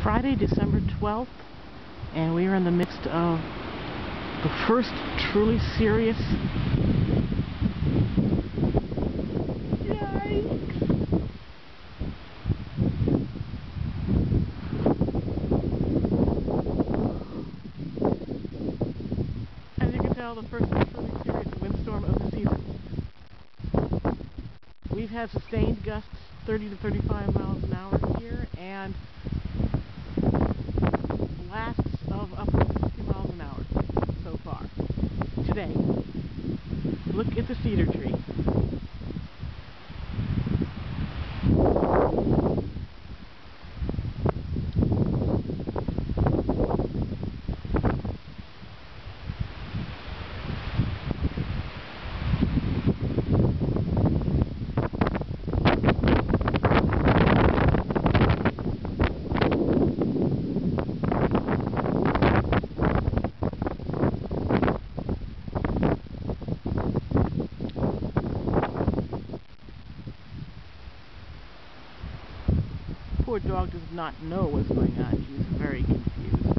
Friday, December 12th, and we are in the midst of the first truly serious yikes. As you can tell, the first truly serious windstorm of the season. We've had sustained gusts 30 to 35 miles an hour here, and blasts of upwards of 60 miles an hour so far. Today, look at the cedar tree. Poor dog does not know what's going on. He's very confused.